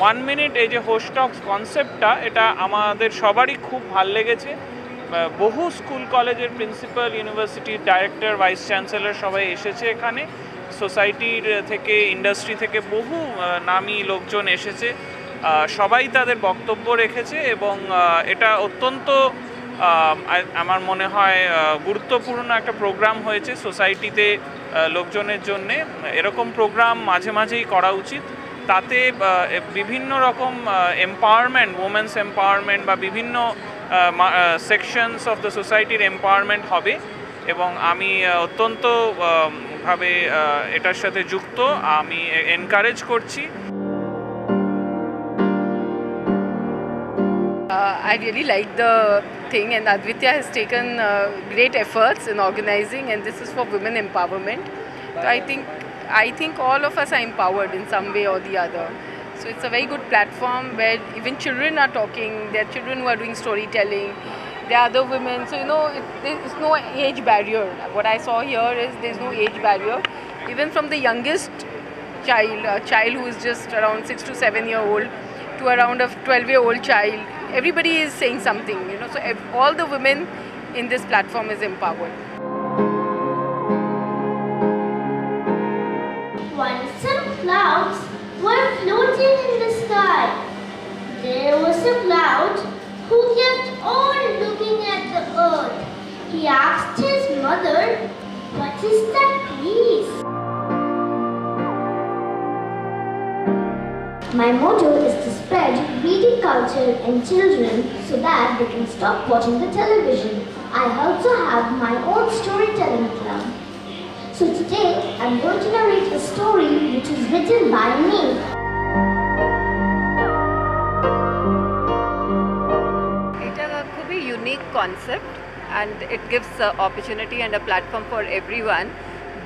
1 minute এই যে host টক্স কনসেপ্টটা, এটা আমাদের সবারই খুব ভাল লেগেছে। বহু স্কুল কলেজের প্রিন্সিপাল, ইউনিভার্সিটির ডাইরেক্টর, ভাইস চ্যান্সেলর সবাই এসেছে এখানে। সোসাইটির থেকে, ইন্ডাস্ট্রি থেকে বহু নামী লোকজন এসেছে। সবাই তাদের বক্তব্য রেখেছে এবং এটা অত্যন্ত আমার মনে হয় গুরুত্বপূর্ণ একটা প্রোগ্রাম হয়েছে সোসাইটিতে লোকজনের জন্যে। এরকম প্রোগ্রাম মাঝে মাঝেই করা উচিত। তাতে বিভিন্ন রকম এম্পাওয়ারমেন্ট, ওমেন্স এম্পাওয়ারমেন্ট বা বিভিন্ন সেকশনস অফ দ্য সোসাইটির এম্পাওয়ারমেন্ট হবে এবং আমি অত্যন্ত ভাবে এটার সাথে যুক্ত, আমি এনকারেজ করছি। I really like the thing, and Advitya has taken great efforts in organizing, and this is for women empowerment. So I think all of us are empowered in some way or the other. So it's a very good platform where even children are talking. There are children who are doing storytelling. There are other women. So there's no age barrier. What I saw here is there's no age barrier. Even from the youngest child, a child who is just around 6 to 7 year old, to around a 12-year-old child, everybody is saying something, so all the women in this platform is empowered. Once some clouds were floating in the sky. There was a cloud who kept on looking at the earth. He asked his mother, "What is that please?" My motto is to spread reading culture in children so that they can stop watching the television. I also have my own storytelling club. So today I'm going to narrate a story which is written by me. It's a very unique concept, and it gives opportunity and a platform for everyone,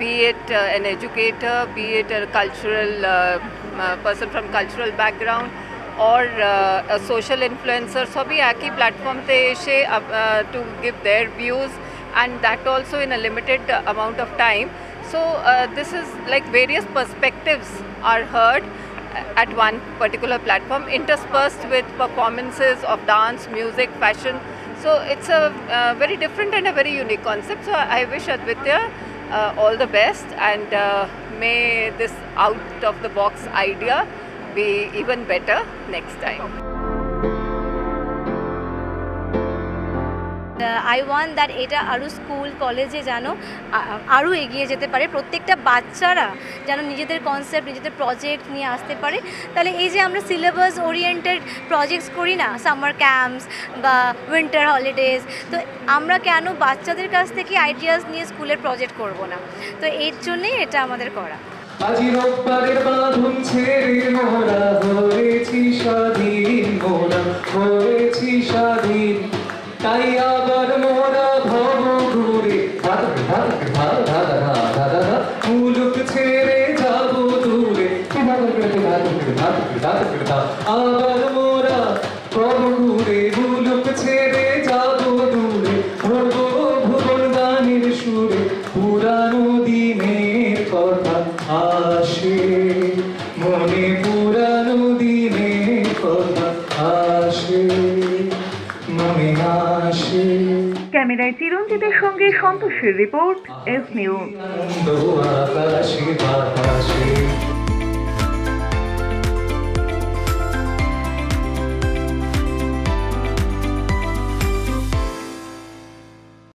be it an educator, be it a cultural person from cultural background, or a social influencer. So bhi ek hi platform te eshe to give their views, and that also in a limited amount of time. So this is like various perspectives are heard at one particular platform, interspersed with performances of dance, music, fashion. So it's a very different and a very unique concept. So I wish Advitya all the best, and may this out of the box idea be even better next time. I want that এটা আরও school কলেজে যেন আরও এগিয়ে যেতে পারে, প্রত্যেকটা বাচ্চারা যেন নিজেদের কনসেপ্ট, নিজেদের প্রজেক্ট নিয়ে আসতে পারে। তাহলে এই যে আমরা সিলেবাস ওরিয়েন্টেড প্রজেক্টস করি না, সামার ক্যাম্পস বা উইন্টার হলিডেজ, তো আমরা কেন বাচ্চাদের কাছ থেকে আইডিয়াস নিয়ে স্কুলের প্রজেক্ট করব না? তো এর জন্যই এটা আমাদের করা। আজি রোববারের বাঁধন ছেড়ে মোরা হয়েছি স্বাধীন, মোরা হয়েছি স্বাধীন, তাই আবার মোরা ভব ঘুরে মুলুক ছেড়ে যাব দূরে, আবার মোরা ভব ঘুরে মুলুক ছেড়ে যাব দূরে, ভব ভুবন গানের সুরে পুরানো দিনের কথা আসে মনে, পুরানো দিনের কথা আসে মনে আসে। ক্যামেরায় চিরঞ্জিতের সঙ্গে সন্তোষের রিপোর্ট, এস নিউজ। আকাশে বাতাসে